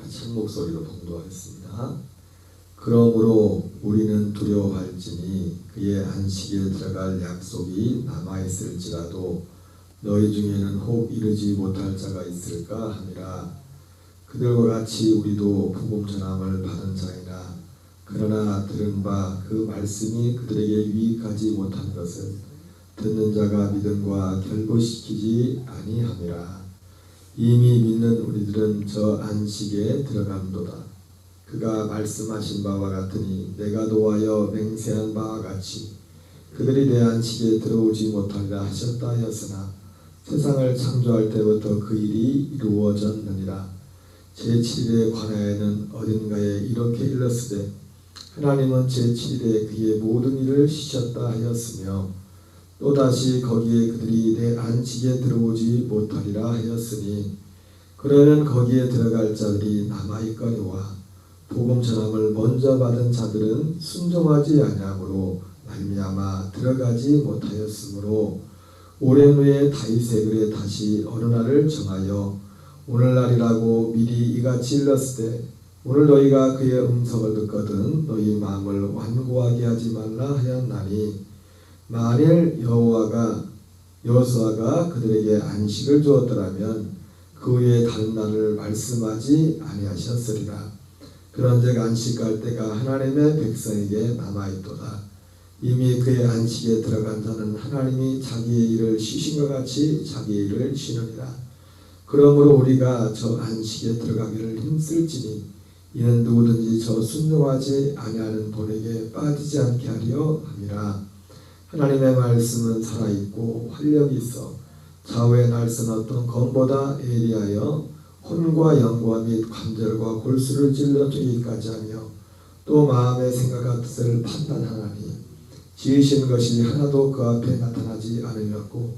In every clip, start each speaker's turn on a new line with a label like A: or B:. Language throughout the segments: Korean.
A: 같이 한 목소리로 봉독하겠습니다. 그러므로 우리는 두려워할지니 그의 안식에 들어갈 약속이 남아있을지라도 너희 중에는 혹 이르지 못할 자가 있을까 함이라. 그들과 같이 우리도 복음 전함을 받은 자이나 그러나 들은 바 그 말씀이 그들에게 유익하지 못한 것은 듣는 자가 믿음과 결부시키지 아니함이라. 이미 믿는 우리들은 저 안식에 들어감도다. 그가 말씀하신 바와 같으니 내가 노하여 맹세한 바와 같이 그들이 내 안식에 들어오지 못하리라 하셨다 하였으나 세상을 창조할 때부터 그 일이 이루어졌느니라. 제7일에 관하여는 어딘가에 이렇게 일렀으되 하나님은 제7일에 그의 모든 일을 쉬셨다 하였으며 또다시 거기에 그들이 내 안식에 들어오지 못하리라 하였으니 그러면 거기에 들어갈 자들이 남아있거니와 복음 전함을 먼저 받은 자들은 순종하지 아니함으로 말미암아 들어가지 못하였으므로 오랜 후에 다윗의 글에 다시 어느 날을 정하여 오늘날이라고 미리 이같이 일렀을 때 오늘 너희가 그의 음성을 듣거든 너희 마음을 완고하게 하지 말라 하였나니 만일 여호수아가 그들에게 안식을 주었더라면 그 후에 다른 날을 말씀하지 아니하셨으리라. 그런즉 안식할 때가 하나님의 백성에게 남아있도다. 이미 그의 안식에 들어간 자는 하나님이 자기의 일을 쉬신 것 같이 자기의 일을 쉬느니라. 그러므로 우리가 저 안식에 들어가기를 힘쓸지니 이는 누구든지 저 순종하지 아니하는 본에게 빠지지 않게 하려 함이라. 하나님의 말씀은 살아있고 활력이 있어 좌우의 날선 어떤 검보다 예리하여 혼과 영과 및 관절과 골수를 찔러 쪼개기까지 하며 또 마음의 생각과 뜻을 판단하나니 지으신 것이 하나도 그 앞에 나타나지 않으렸고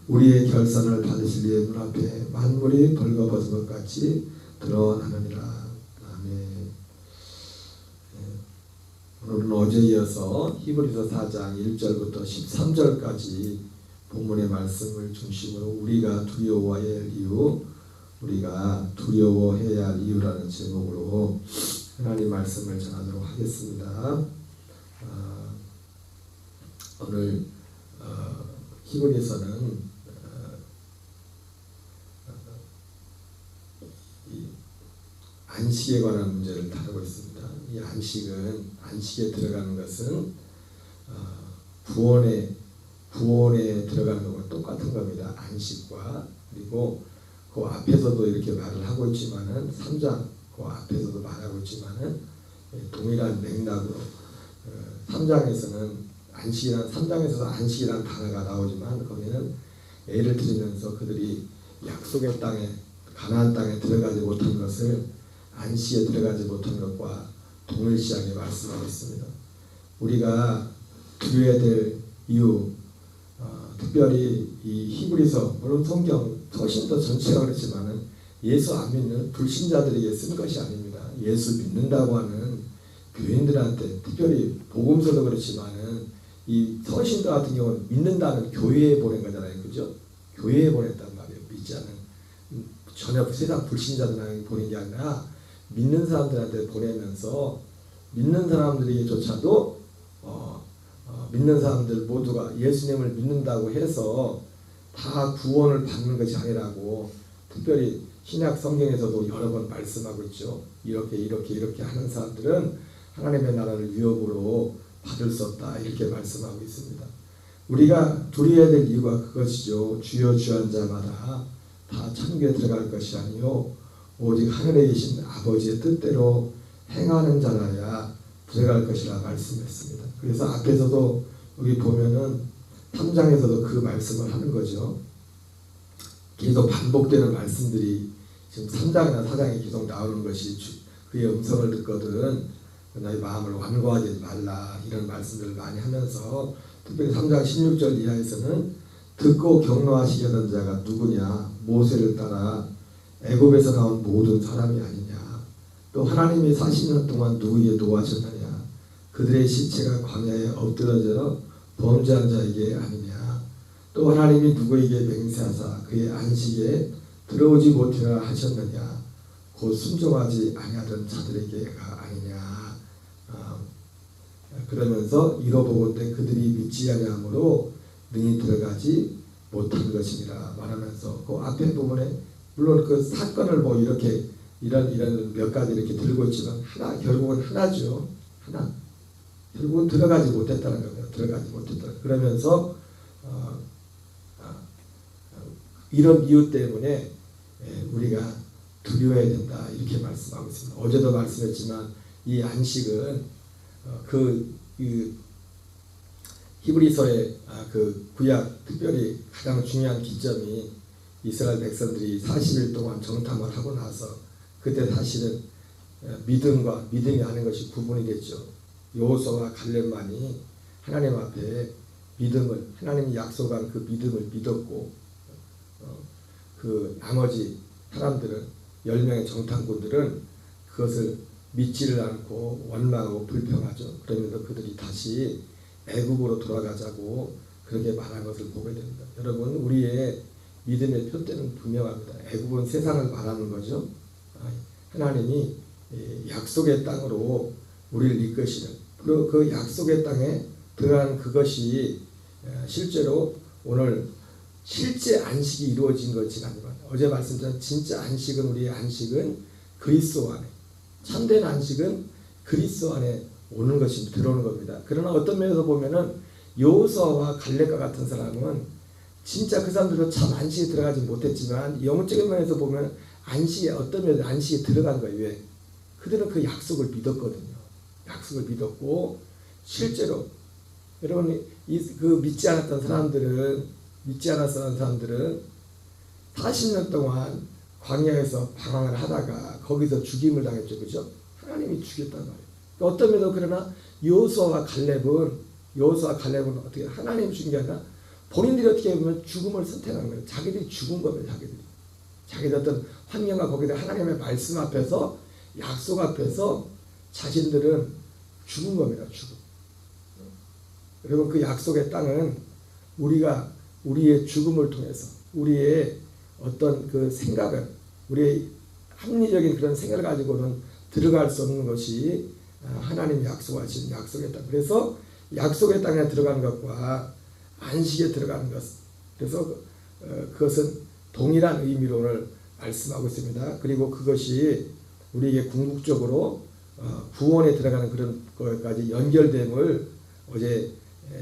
A: 우리의 결산을 받으실 이의 눈앞에 만물이 벌거벗은 것 같이 드러나느니라. 아멘. 오늘은 어제 이어서 히브리서 4장 1절부터 13절까지 본문의 말씀을 중심으로 우리가 두려워해야 할 이유, 우리가 두려워해야 할 이유라는 제목으로 하나님 말씀을 전하도록 하겠습니다. 오늘 히브리서는 안식에 관한 문제를 다루고 있습니다. 이 안식에 들어가는 것은 구원에 들어가는 것과 똑같은 겁니다. 안식과. 그리고 그 앞에서도 이렇게 말을 하고 있지만은 3장 그 앞에서도 말하고 있지만은 동일한 맥락으로 3장에서는 안식이란 3장에서도 안식이라는 단어가 나오지만 거기는 예를 들으면서 그들이 약속의 땅에 가나안 땅에 들어가지 못한 것을 안식에 들어가지 못한 것과 동일시하게 말씀하고 있습니다. 우리가 두려워야 될 이유, 특별히 이 히브리서, 물론 성경 훨씬 더 전체가 그렇지만은 예수 안 믿는 불신자들에게 쓴 것이 아닙니다. 예수 믿는다고 하는 교인들한테, 특별히 복음서도 그렇지만은 이 서신도 같은 경우는 믿는다는 교회에 보낸 거잖아요, 그죠? 교회에 보냈단 말이에요. 믿지 않는 전혀 세상 불신자들한테 보낸 게 아니라 믿는 사람들한테 보내면서 믿는 사람들에게조차도 믿는 사람들 모두가 예수님을 믿는다고 해서 다 구원을 받는 것이 아니라고 특별히 신약 성경에서도 여러 번 말씀하고 있죠. 이렇게 하는 사람들은 하나님의 나라를 유업으로 받을 수 없다 이렇게 말씀하고 있습니다. 우리가 두려워야 될 이유가 그것이죠. 주여 주한 자마다 다 천국에 들어갈 것이 아니요 오직 하늘에 계신 아버지의 뜻대로 행하는 자라야 들어갈 것이라 말씀했습니다. 그래서 앞에서도 여기 보면은 3장에서도 그 말씀을 하는 거죠. 계속 반복되는 말씀들이 지금 3장이나 4장에 계속 나오는 것이 그의 음성을 듣거든 너희 마음을 완고하지 말라 이런 말씀들을 많이 하면서 특별히 3장 16절 이하에서는 듣고 경노하시게 하던 자가 누구냐 모세를 따라 애굽에서 나온 모든 사람이 아니냐 또 하나님이 40년 동안 누구에게 노하셨느냐 그들의 시체가 광야에 엎드러져 범죄한 자에게 아니냐 또 하나님이 누구에게 맹세하사 그의 안식에 들어오지 못하라 하셨느냐 곧 순종하지 아니하던 자들에게가 아니냐. 그러면서 이뤄보건대 그들이 믿지 아니함으로 능히 들어가지 못한 것이니라 말하면서 그 앞에 부분에 물론 그 사건을 뭐 이렇게 이런 몇 가지 이렇게 들고 있지만 결국은 하나죠. 하나. 결국은 들어가지 못했다는 겁니다. 들어가지 못했다. 그러면서 이런 이유 때문에 우리가 두려워야 된다 이렇게 말씀하고 있습니다. 어제도 말씀했지만 이 안식은 히브리서의 그 구약 특별히 가장 중요한 기점이 이스라엘 백성들이 40일 동안 정탐을 하고 나서 그때 사실은 믿음과 믿음이 아닌 것이 구분이 됐죠. 여호수아와 갈렙만이 하나님 앞에 믿음을 하나님이 약속한 그 믿음을 믿었고 그 나머지 사람들은 10명의 정탐꾼들은 그것을 믿지를 않고 원망하고 불평하죠. 그러면서 그들이 다시 애굽으로 돌아가자고 그렇게 말한 것을 보게 됩니다. 여러분 우리의 믿음의 표대는 분명합니다. 애굽은 세상을 말하는 거죠. 하나님이 약속의 땅으로 우리를 이끄시는 그리고 그 약속의 땅에 들어간 그것이 실제로 오늘 실제 안식이 이루어진 것이 아니라 어제 말씀드린 진짜 안식은 우리의 안식은 그리스도 안에 참된 안식은 그리스도 안에 오는 것이 들어오는 겁니다. 그러나 어떤 면에서 보면은 여호수아와 갈렙과 같은 사람은 진짜 그 사람들도 참 안식에 들어가지 못했지만 영적인 면에서 보면 안식에 어떤 면에서 안식에 들어간 거예요. 왜? 그들은 그 약속을 믿었거든요. 약속을 믿었고 실제로 여러분 그 믿지 않았던 사람들은 40년 동안 광야에서 방황을 하다가 거기서 죽임을 당했죠. 그죠? 하나님이 죽였단 말이에요. 어떤 면에서 그러나 여호수아와 갈렙은 어떻게 하나님이 죽인 게 아니라 본인들이 어떻게 보면 죽음을 선택한 거예요. 자기들이 죽은 겁니다. 자기들 어떤 환경과 거기다 하나님의 말씀 앞에서 약속 앞에서 자신들은 죽은 겁니다. 죽음. 그리고 그 약속의 땅은 우리가 우리의 죽음을 통해서 우리의 어떤 그 생각을 우리의 합리적인 그런 생각을 가지고는 들어갈 수 없는 것이 하나님이 약속하신 약속의 땅. 그래서 약속의 땅에 들어가는 것과 안식에 들어가는 것. 그래서 그것은 동일한 의미로 오늘 말씀하고 있습니다. 그리고 그것이 우리에게 궁극적으로 구원에 들어가는 그런 것까지 연결됨을 어제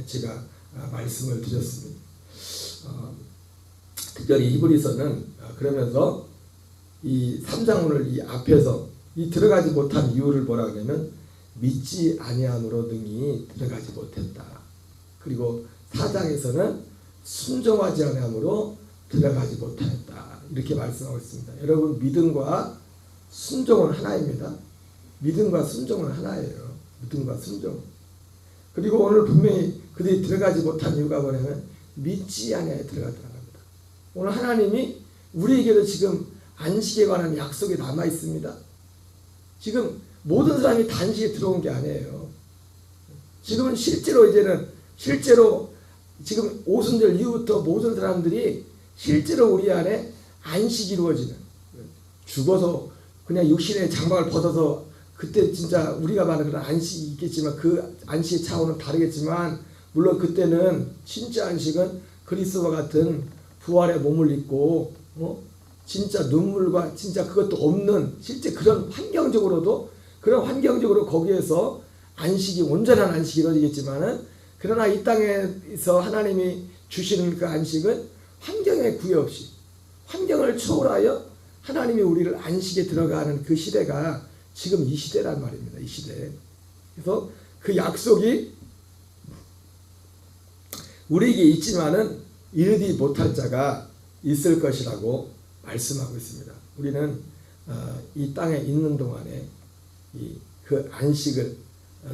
A: 제가 말씀을 드렸습니다. 특별히 히브리서는 그러면서 이 3장 오늘 이 앞에서 이 들어가지 못한 이유를 뭐라 그러냐면 믿지 아니함으로 능히 들어가지 못했다. 그리고 4장에서는 순종하지 아니함으로 들어가지 못하였다. 이렇게 말씀하고 있습니다. 여러분 믿음과 순종은 하나입니다. 믿음과 순종은 하나예요. 믿음과 순종. 그리고 오늘 분명히 그들이 들어가지 못한 이유가 뭐냐면 믿지 아니하여 들어가더라 합니다. 오늘 하나님이 우리에게도 지금 안식에 관한 약속이 남아 있습니다. 지금 모든 사람이 단식에 들어온 게 아니에요. 지금은 실제로 지금 오순절 이후부터 모든 사람들이 실제로 우리 안에 안식이 이루어지는 죽어서 그냥 육신의 장막을 벗어서 그때 진짜 우리가 말하는 그런 안식이 있겠지만 그 안식의 차원은 다르겠지만 물론 그때는 진짜 안식은 그리스도와 같은 부활의 몸을 입고 진짜 눈물과 진짜 그것도 없는 실제 그런 환경적으로 거기에서 안식이 온전한 안식이 이루어지겠지만은 그러나 이 땅에서 하나님이 주시는 그 안식은 환경에 구애 없이 환경을 초월하여 하나님이 우리를 안식에 들어가는 그 시대가 지금 이 시대란 말입니다. 이 시대. 그래서 그 약속이 우리에게 있지만은 이르지 못할 자가 있을 것이라고 말씀하고 있습니다. 우리는 이 땅에 있는 동안에 그 안식을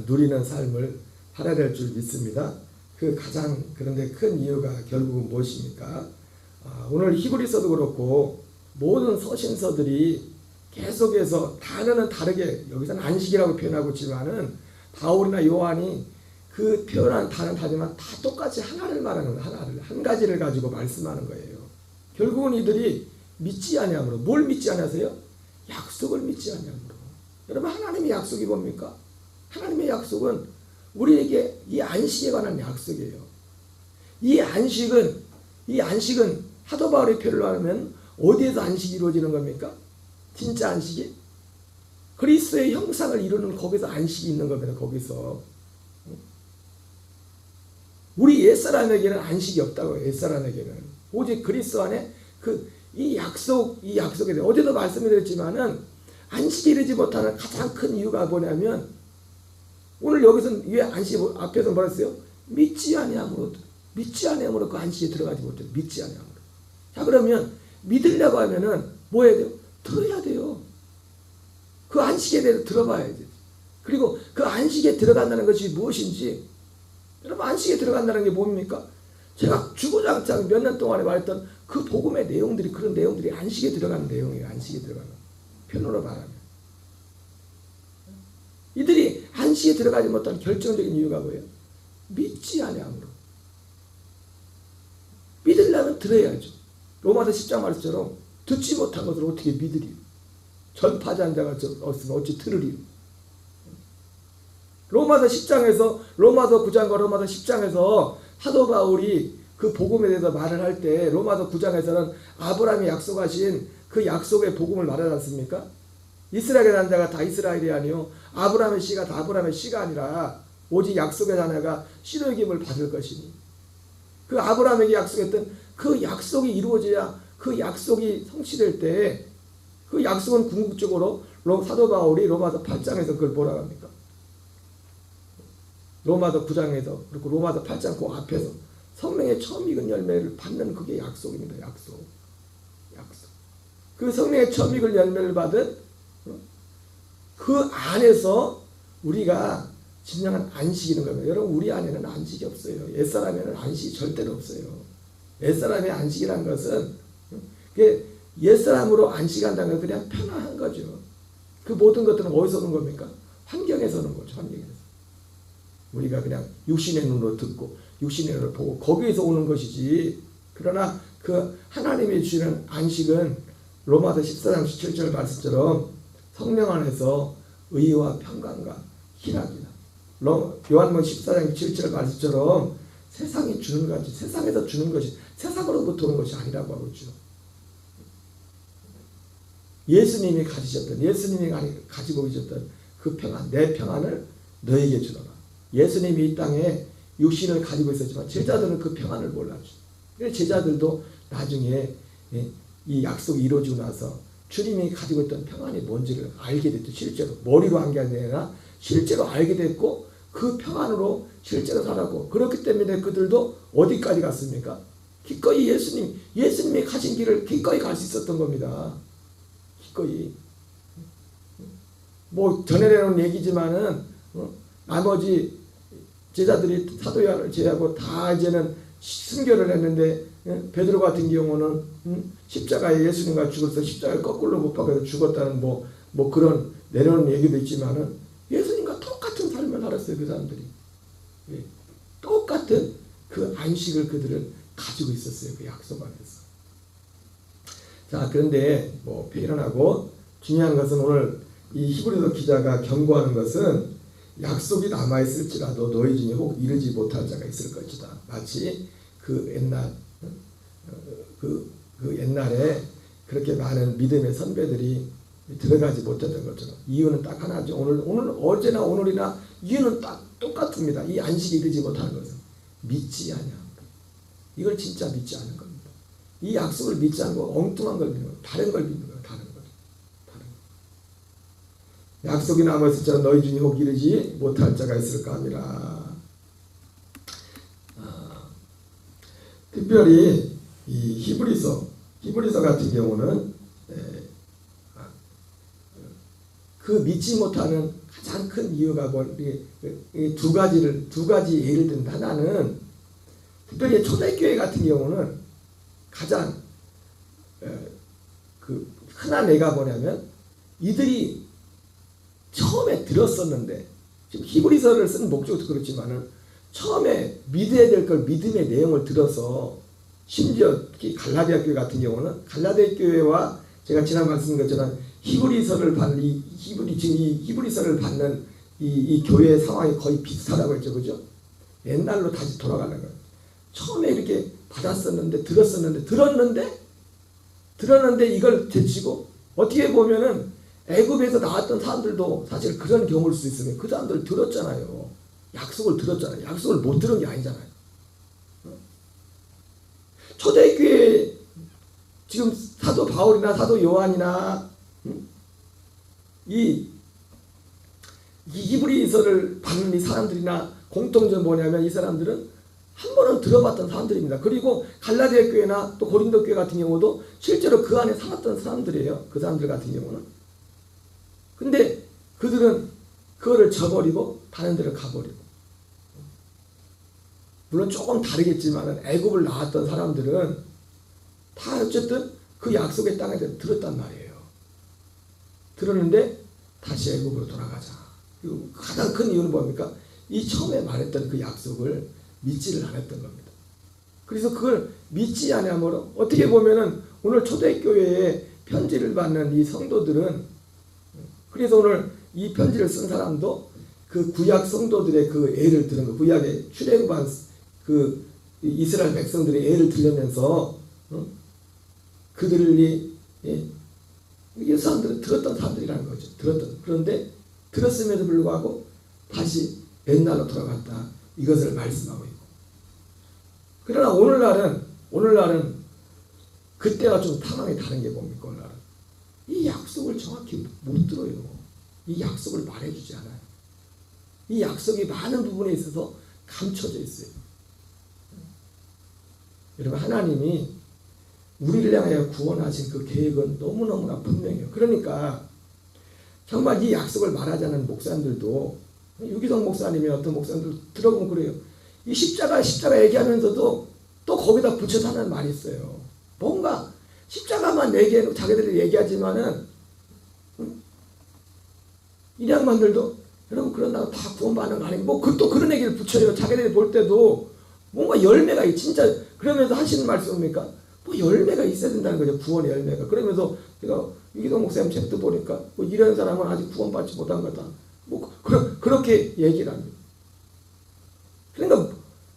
A: 누리는 삶을 살아야 될 줄 믿습니다. 그 가장 그런데 큰 이유가 결국은 무엇입니까? 오늘 히브리서도 그렇고 모든 서신서들이 계속해서 단어는 다르게 여기서는 안식이라고 표현하고 있지만은 바울이나 요한이 그 표현한 단어는 다르지만 다 똑같이 하나를 말하는 거예요. 한 가지를 가지고 말씀하는 거예요. 결국은 이들이 믿지 아니함으로 뭘 믿지 않으세요? 약속을 믿지 아니함으로. 여러분, 하나님의 약속이 뭡니까? 하나님의 약속은 우리에게 이 안식에 관한 약속이에요. 이 안식은 사도 바울의 표현을 하면 어디에서 안식이 이루어지는 겁니까? 진짜 안식이? 그리스도의 형상을 이루는 거기서 안식이 있는 겁니다. 거기서. 우리 옛사람에게는 안식이 없다고요. 옛사람에게는. 오직 그리스도 안에 이 약속에 대해 어제도 말씀드렸지만은 안식이 이르지 못하는 가장 큰 이유가 뭐냐면 오늘 여기서 왜 안식 앞에서 뭐라 했어요? 믿지 아니함으로 그 안식에 들어가지 못해요. 믿지 아니함으로. 자, 그러면 믿으려고 하면은 뭐 해야 돼요? 들어야 돼요. 그 안식에 대해서 들어봐야지. 그리고 그 안식에 들어간다는 것이 무엇인지, 여러분, 안식에 들어간다는 게 뭡니까? 제가 주구장창 몇 년 동안에 말했던 그 복음의 내용들이, 그런 내용들이 안식에 들어가는 내용이에요. 안식에 들어가는. 편으로 말하면. 이들이 안식에 들어가지 못한 결정적인 이유가 뭐예요? 믿지 아니함으로. 믿으려면 들어야죠. 로마서 10장 말씀처럼 듣지 못한 것을 어떻게 믿으리요? 전파자한 자가 없으면 어찌 들으리요? 로마서 9장과 로마서 10장에서 사도 바울이 그 복음에 대해서 말을 할 때 로마서 9장에서는 아브라함이 약속하신 그 약속의 복음을 말하지 않습니까? 이스라엘의 난 자가 다 이스라엘이 아니요 아브라함의 씨가 다 아브라함의 씨가 아니라 오직 약속의 자녀가 씨로 여김을 받을 것이니, 그 아브라함에게 약속했던 그 약속이 이루어져야 그 약속이 성취될 때, 그 약속은 궁극적으로 사도 바울이 로마서 8장에서 그걸 뭐라고 합니까? 로마서 9장에서 그리고 로마서 8장 그 앞에서 성령의 처음 익은 열매를 받는 그게 약속입니다. 약속. 그 성령의 처음 익은 열매를 받은 그 안에서 우리가 진정한 안식이 있는 겁니다. 여러분, 우리 안에는 안식이 없어요. 옛사람에는 안식이 절대로 없어요. 옛사람의 안식이라는 것은 옛사람으로 안식한다는 건 그냥 편안한 거죠. 그 모든 것들은 어디서 오는 겁니까? 환경에서 오는 거죠. 환경에서. 우리가 그냥 육신의 눈으로 듣고 육신의 눈으로 보고 거기에서 오는 것이지. 그러나 그 하나님이 주시는 안식은 로마서 14장 17절 말씀처럼 성령 안에서 의와 평강과 희락이다. 요한복음 14장 17절 말씀처럼 세상이 주는 것이, 세상에서 주는 것이 세상으로부터 오는 것이 아니라고 하고 있죠. 예수님이 가지고 계셨던 그 평안, 내 평안을 너에게 주노라. 예수님이 이 땅에 육신을 가지고 있었지만 제자들은 그 평안을 몰랐죠. 그래서 제자들도 나중에 이 약속이 이루어지고 나서 주님이 가지고 있던 평안이 뭔지를 알게 됐죠. 실제로 머리로 한 게 아니라 실제로 알게 됐고 그 평안으로 실제로 살았고, 그렇기 때문에 그들도 어디까지 갔습니까? 기꺼이 예수님이 가신 길을 기꺼이 갈 수 있었던 겁니다. 기꺼이. 뭐 전에 내놓은 얘기지만은 나머지 제자들이 사도 요한을 제외하고 다 이제는 순교를 했는데, 베드로 같은 경우는 십자가에 예수님과 죽어서 십자가를 거꾸로 못 박아서 죽었다는 뭐 그런 내려오는 얘기도 있지만은 예수님과 똑같은 삶을 살았어요. 그 사람들이. 똑같은 그 안식을 그들은 가지고 있었어요. 그 약속 안에서. 자, 그런데 뭐 표현하고 중요한 것은 오늘 이 히브리서 기자가 경고하는 것은 약속이 남아있을지라도 너희 중에 혹 이르지 못할 자가 있을 것이다. 마치 그 옛날에 그렇게 많은 믿음의 선배들이 들어가지 못했던 것처럼. 이유는 딱 하나죠. 오늘 어제나 오늘이나 이유는 딱 똑같습니다. 이 안식에 이르지 못하는 것은 믿지 않냐. 이걸 진짜 믿지 않는 겁니다. 이 약속을 믿지 않고 엉뚱한 걸 믿는 거예요. 다른 걸 믿는 거예요. 다른 걸. 약속이 남아있을지라도 너희 중에 혹 이르지 못할 자가 있을까 하니라. 특별히 이 히브리서 같은 경우는 그 믿지 못하는 가장 큰 이유가 두 가지 예를 든다. 하나는 특별히 초대교회 같은 경우는 가장 그 흔한 예가 뭐냐면, 이들이 처음에 들었었는데, 지금 히브리서를 쓴 목적도 그렇지만은 처음에 믿어야 될 걸 믿음의 내용을 들어서, 심지어 특히 갈라디아 교회 같은 경우는 갈라디아 교회와 제가 지난 말씀드린 것처럼 히브리서를 받는 히브리서를 받는 이 교회 상황이 거의 비슷하다고 했죠, 그죠? 옛날로 다시 돌아가는 거예요. 처음에 이렇게 받았었는데 들었는데 이걸 제치고 어떻게 보면은 애굽에서 나왔던 사람들도 사실 그런 경우일 수 있으면 그 사람들 들었잖아요. 약속을 들었잖아요. 약속을 못 들은 게 아니잖아요. 초대교회 지금 사도 바울이나 사도 요한이나 이 히브리서를 받는 이 사람들이나 공통점 뭐냐면 이 사람들은 한 번은 들어봤던 사람들입니다. 그리고 갈라디아 교회나 또 고린도 교회 같은 경우도 실제로 그 안에 살았던 사람들이에요. 그 사람들 같은 경우는. 근데 그들은 그거를 저버리고 다른 데를 가버리고. 물론 조금 다르겠지만 애굽을 나왔던 사람들은 다 어쨌든 그 약속의 땅에 대해서 들었단 말이에요. 들었는데 다시 애굽으로 돌아가자. 그리고 가장 큰 이유는 뭡니까? 이 처음에 말했던 그 약속을 믿지를 않았던 겁니다. 그래서 그걸 믿지 않으므로 어떻게 보면은 오늘 초대교회에 편지를 받는 이 성도들은 그래서 오늘 이 편지를 쓴 사람도 그 구약 성도들의 그 애를 들은 거, 구약의 출애굽한 그 이스라엘 백성들의 애를 들으면서 그들이 이 사람들은 들었던 사람들이라는 거죠. 그런데 들었음에도 불구하고 다시 옛날로 돌아갔다. 이것을 말씀하고 있고. 그러나 오늘날은 그때와 좀 상황이 다른 게 뭡니까? 오늘날은 이 약속을 정확히 못 들어요. 이 약속을 말해주지 않아요. 이 약속이 많은 부분에 있어서 감춰져 있어요. 여러분, 하나님이 우리를 향하여 구원하신 그 계획은 너무너무나 분명해요. 그러니까 정말 이 약속을 말하자는 목사님들도, 유기성 목사님이 어떤 목사님들 들어보면 그래요. 이 십자가 얘기하면서도 또 거기다 붙여서 하는 말이 있어요. 뭔가 십자가만 자기들이 얘기하지만은 이 양반들도 여러분 그런다고 다 구원받는 거 아니고 또 그런 얘기를 붙여요. 자기들이 볼 때도 뭔가 열매가 진짜 그러면서 하시는 말씀입니까? 뭐 열매가 있어야 된다는 거죠. 구원의 열매가. 그러면서 제가 유기동 목사님 책도 보니까 뭐 이런 사람은 아직 구원받지 못한 거다. 뭐 그렇게 얘기를 합니다. 그러니까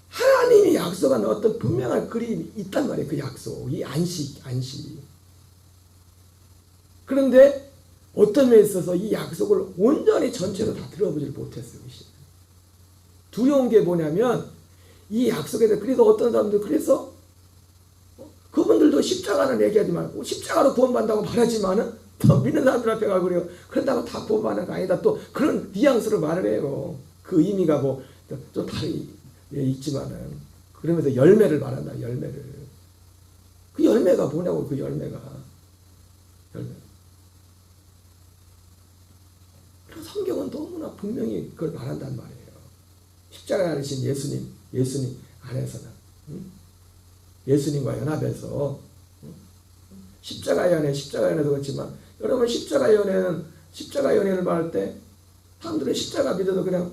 A: 하나님이 약속한 어떤 분명한 그림이 있단 말이에요. 그 약속, 이 안식. 그런데 어떤 면에 있어서 이 약속을 온전히 전체로 다 들어보질 못했어요. 두려운 게 뭐냐면 이 약속에 대해서 그래서 어떤 사람들 그래서 그분들도 십자가는 얘기하지 말고 십자가로 구원받는다고 말하지만은 더 믿는 사람들 앞에 가고 그래요. 그런다고 다 구원받는 거 아니다. 또 그런 뉘앙스로 말을 해요. 그 의미가 뭐 좀 다르게 있지만은 그러면서 열매를 말한다. 열매를. 그 열매가 뭐냐고. 그 열매가. 성경은 너무나 분명히 그걸 말한단 말이에요. 십자가에 달리신 예수님 안에서는 예수님과 연합해서 십자가 연회도 그렇지만 여러분 십자가 연회를 말할 때 사람들은 십자가 믿어도 그냥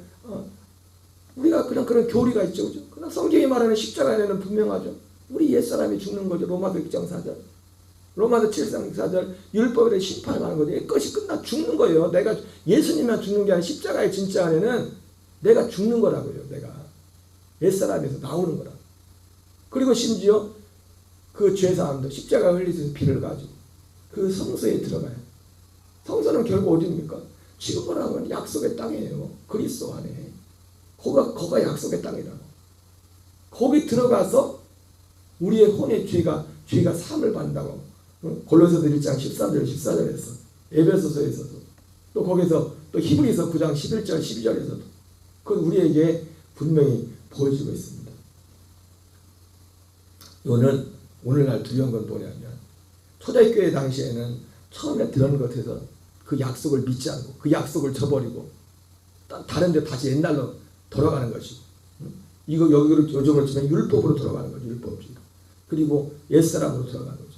A: 우리가 그런 교리가 있죠, 그죠? 그러나 성경이 말하는 십자가 연회는 분명하죠. 우리 옛사람이 죽는 거죠. 로마서 6장 4절, 로마서 7장 4절 율법에 대해 심판을 하는 거죠. 이것이 끝나 죽는 거예요. 내가 예수님만 죽는 게 아니라 십자가의 진짜 안에는 내가 죽는 거라고요. 내가 옛사람에서 나오는 거라고. 그리고 심지어 그 죄사함도 십자가 흘리신 피를 가지고 그 성소에 들어가요. 성소는 결국 어디입니까? 지금 뭐라고 하면 약속의 땅이에요. 그리스도 안에. 거가 약속의 땅이라고. 거기 들어가서 우리의 혼의 죄가 사함을 받는다고. 골로새서 1장 13절 14절에서 에베소서에서도 또 거기서 또 히브리서 9장 11절 12절에서도 그 우리에게 분명히 보여주고 있습니다. 이거는 오늘날 두려운 건 뭐냐면 초대교회 당시에는 처음에 들은 것에서 그 약속을 믿지 않고 그 약속을 저버리고 다른 데 다시 옛날로 돌아가는 것이고 이거 여기로 요즘으로 치면 율법으로 돌아가는 거죠. 율법주의. 그리고 옛사람으로 돌아가는 거죠.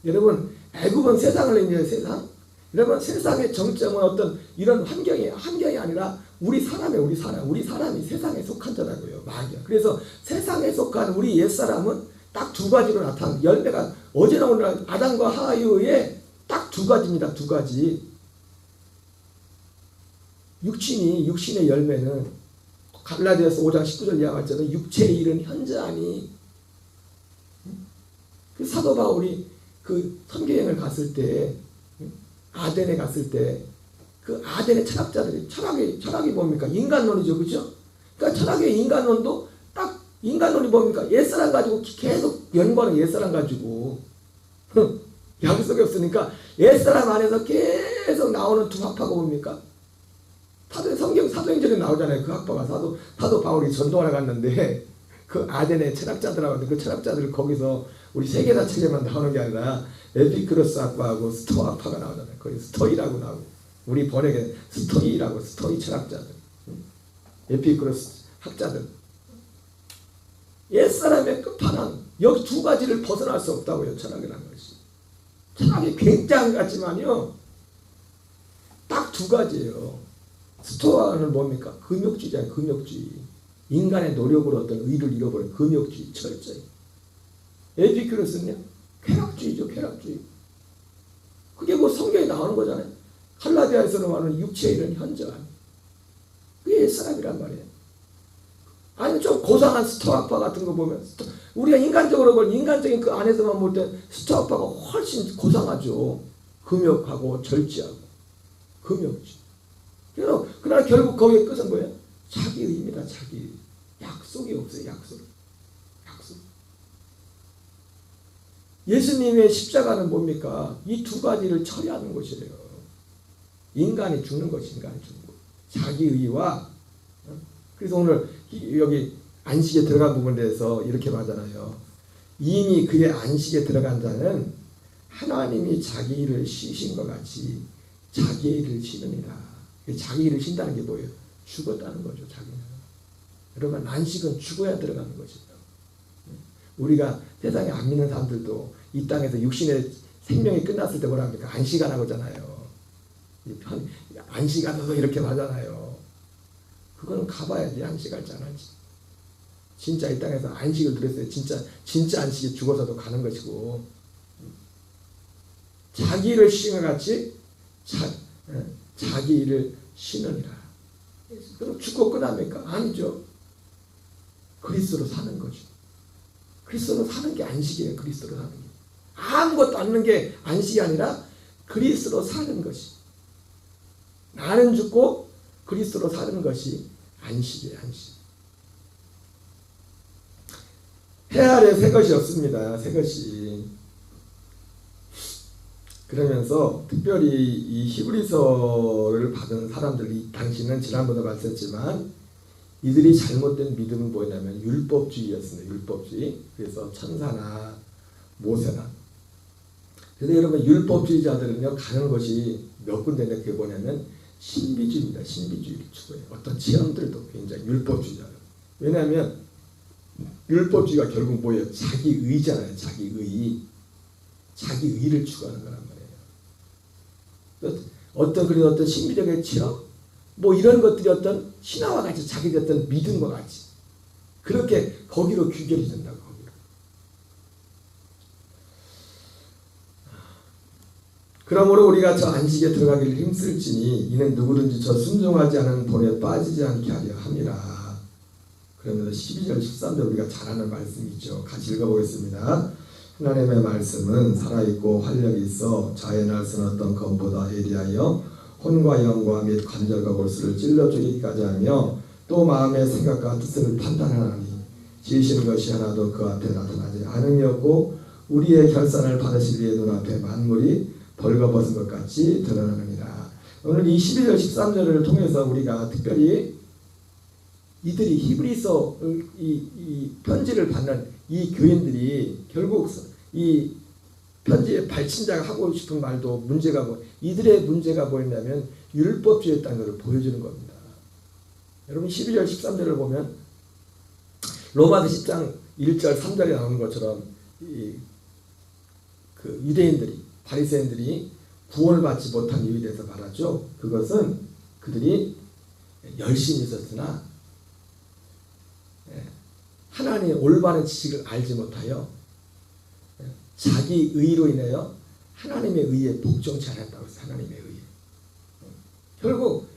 A: 여러분 애굽은 세상을 의미해요. 세상. 여러분 세상의 정점은 어떤 이런 환경이 아니라 우리 사람이 세상에 속한 자라고요. 마귀야. 그래서 세상에 속한 우리 옛사람은 딱 두 가지로 나타난 열매가 어제나 오늘 아담과 하와 이후에 딱 딱 두 가지입니다. 두 가지. 육신의 열매는 갈라디아서 5장 19절 이야기했잖아요. 육체의 일은 현저하니. 그 사도 바울이 그 선교여행을 갔을 때, 아덴에 갔을 때, 그 아덴의 철학자들이, 철학이 뭡니까? 인간론이죠. 그죠? 그러니까 철학의 인간론도 딱, 인간론이 뭡니까? 옛사람 가지고 계속 연구하는 옛사람 가지고. 약속이 없으니까 옛사람 안에서 계속 나오는 두 학파가 뭡니까? 사도행전에 나오잖아요. 그 학파가 사도 바울이 전도하러 갔는데 그 아덴의 철학자들하고 그 철학자들 거기서 우리 세계사 책에만 나오는 게 아니라 에피크로스 학파하고 스토 학파가 나오잖아요. 거기 스토이라고 나오고 우리 번역에 스토이라고 스토이 철학자들, 에피크로스 학자들. 옛사람의 끝판왕 여기 두 가지를 벗어날 수 없다고요. 철학이라는 것이. 철학이 굉장히 같지만요. 딱 두 가지예요. 스토아는 뭡니까? 금욕주의잖아요. 금욕주의. 인간의 노력으로 어떤 의를 잃어버린 금욕주의 철저히. 에피큐로스는요? 쾌락주의죠. 쾌락주의. 그게 뭐 성경에 나오는 거잖아요. 갈라디아에서는 말하는 육체의 일은 현저한. 그게 옛사람이란 말이에요. 아니면 좀 고상한 스토아파 같은 거 보면 우리가 인간적으로 볼 인간적인 그 안에서만 볼 때 스토아파가 훨씬 고상하죠. 금욕하고 절제하고 금욕주의. 그러나 결국 거기에 끝은 뭐예요? 자기의입니다. 자기의. 약속이 없어요. 약속. 예수님의 십자가는 뭡니까? 이 두 가지를 처리하는 것이래요. 인간이 죽는 것이 인간이 죽는 것. 자기의와. 그래서 오늘 여기 안식에 들어간 부분에 대해서 이렇게 말하잖아요. 이미 그의 안식에 들어간 자는 하나님이 자기 일을 쉬신 것 같이 자기의 일을 쉬느니라. 자기 일을 쉰다는 게 뭐예요? 죽었다는 거죠. 자기는. 여러분 안식은 죽어야 들어가는 것이죠. 우리가 세상에 안 믿는 사람들도 이 땅에서 육신의 생명이 끝났을 때 뭐라 합니까? 안식 안 하잖아요. 안식 안 해서 이렇게 하잖아요. 그거는 가봐야지 안식할지 안 할지. 진짜 이 땅에서 안식을 들었어요. 진짜 안식이 죽어서도 가는 것이고 자기 일을 쉬는 것 같이 자기 일을 쉬느니라. 그럼 죽고 끝납니까? 아니죠. 그리스도로 사는 거죠. 그리스도로 사는 게 안식이에요. 그리스도로 사는 게. 아무것도 않는 게 안식이 아니라 그리스도로 사는 것이. 나는 죽고 그리스도로 사는 것이 안식이에요. 안식. 해 아래 새 것이 없습니다. 새 것이. 그러면서 특별히 이 히브리서를 받은 사람들이 당시는 지난번에 말씀했지만 이들이 잘못된 믿음은 뭐냐면 율법주의였습니다. 율법주의. 그래서 천사나 모세나. 그래서 여러분 율법주의자들은요 가는 것이 몇 군데인데 그게 뭐냐면 신비주의입니다. 신비주의를 추구해요. 어떤 체험들도 굉장히 율법주의자예요. 왜냐하면 율법주의가 결국 뭐예요? 자기 의잖아요. 자기 의. 자기 의를 추구하는 거란 말이에요. 어떤 신비적인 체험, 뭐 이런 것들이 어떤 신화와 같이 자기 어떤 믿음과 같이 그렇게 거기로 귀결이 된다고. 거기로. 그러므로 우리가 저 안식에 들어가기를 힘쓸지니 이는 누구든지 저 순종하지 않은 본에 빠지지 않게 하려 함이라. 그러면서 12절 13절 우리가 잘 아는 말씀이죠. 같이 읽어보겠습니다. 하나님의 말씀은 살아있고 활력이 있어 자의 날 쓰는 검보다 예리하여 혼과 영과 및 관절과 골수를 찔러 죽이기까지 하며 또 마음의 생각과 뜻을 판단하나니 지으시는 것이 하나도 그 앞에 나타나지 않음이 없고 우리의 결산을 받으실 이의 눈앞에 만물이 벌거벗은 것 같이 드러나느니라. 오늘 이 12절 13절을 통해서 우리가 특별히 이들이 히브리서 이 편지를 받는 이 교인들이 결국 이 편지의 발신자가 하고 싶은 말도 문제가 이들의 문제가 뭐였냐면 율법주의였다는 것을 보여주는 겁니다. 여러분 12절 13절을 보면 로마서 10장 1절 3절에 나오는 것처럼 그 유대인들이 바리새인들이 구원을 받지 못한 이유에 대해서 말하죠. 그것은 그들이 열심히 있었으나 하나님의 올바른 지식을 알지 못하여 자기 의로 인하여 하나님의 의에 복종치 않았다고 했어요. 하나님의 의에. 결국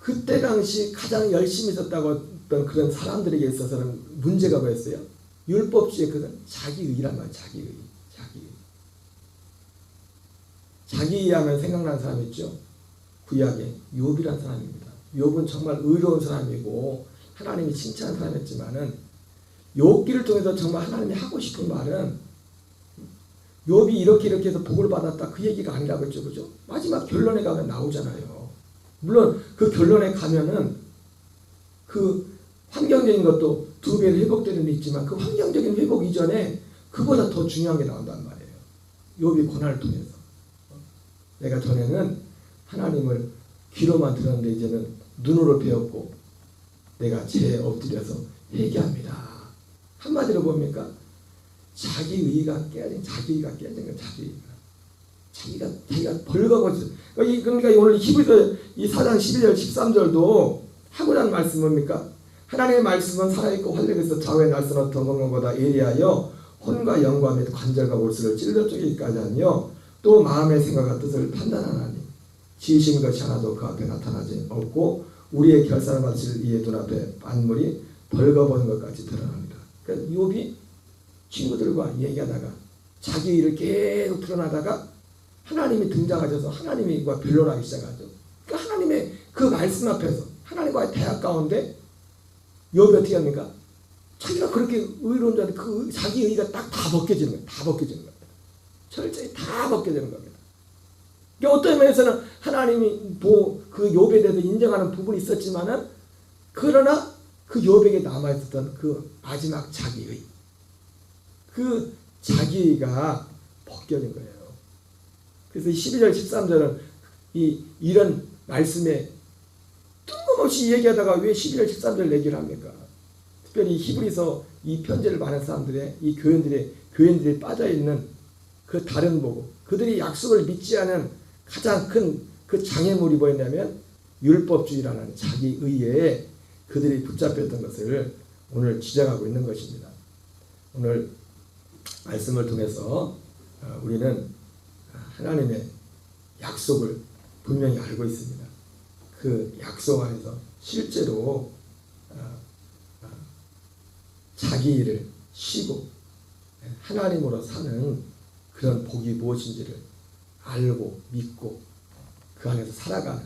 A: 그때 당시 가장 열심히 있었다고 했던 그런 사람들에게 있어서는 문제가 뭐였어요? 율법주의 그건 자기의란 말이에요. 자기의. 자기의하면 생각나는 사람 있죠? 구약에 욥이라는 사람입니다. 욥은 정말 의로운 사람이고 하나님이 칭찬한 사람이었지만은 욥기를 통해서 정말 하나님이 하고 싶은 말은 욥이 이렇게 해서 복을 받았다 그 얘기가 아니라고 했죠. 그죠? 마지막 결론에 가면 나오잖아요. 물론 그 결론에 가면은 그 환경적인 것도 2배로 회복되는 데 있지만 그 환경적인 회복 이전에 그보다 더 중요한 게 나온단 말이에요. 욥이 고난을 통해서. 내가 전에는 하나님을 귀로만 들었는데 이제는 눈으로 배웠고 내가 죄에 엎드려서 회개합니다. 한마디로 뭡니까? 자기의가 깨진 거예요. 자기가 벌거벗어. 그러니까 오늘 히브리서 이 4장 12절 13절도 하고자 하는 말씀 뭡니까? 하나님의 말씀은 살아있고 활력에서 좌우의 날선 어떤 것보다 예리하여 혼과 영과 및 관절과 골수를 찔러 쪼개기까지 하며 또 마음의 생각과 뜻을 판단하나니 지으신 것이 하나도 그 앞에 나타나지 없고 우리의 결산을 마칠 이의 눈앞에 만물이 벌거벗은 것까지 드러납니다. 그러니까 욥이 친구들과 얘기하다가 자기 일을 계속 드러나다가 하나님이 등장하셔서 하나님과 변론하기 시작하죠. 그러니까 하나님의 그 말씀 앞에서 하나님과의 대화 가운데 욥이 어떻게 합니까? 자기가 그렇게 의로운 자인데 그 자기 의가 딱 다 벗겨지는 거예요. 다 벗겨지는 겁니다. 철저히 다 벗겨지는 겁니다. 그러니까 어떤 면에서는 하나님이 그 욥에 대해서 인정하는 부분이 있었지만은 그러나 그 욥에게 남아있었던 그 마지막 자기의 그 자기가 벗겨진 거예요. 그래서 12절 13절은 이런 말씀에 뜬금없이 얘기하다가 왜 12절 13절 얘기를 합니까? 특별히 히브리서 이 편지를 많은 사람들의 이 교인들이 빠져있는 그 다른 보고 그들이 약속을 믿지 않은 가장 큰 그 장애물이 뭐였냐면 율법주의라는 자기의에 그들이 붙잡혔던 것을 오늘 지적하고 있는 것입니다. 오늘 말씀을 통해서 우리는 하나님의 약속을 분명히 알고 있습니다. 그 약속 안에서 실제로 자기 일을 쉬고 하나님으로 사는 그런 복이 무엇인지를 알고 믿고 그 안에서 살아가는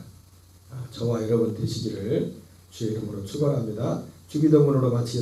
A: 저와 여러분 되시기를 주의 이름으로 축원합니다. 주기도문으로 마치겠습니다.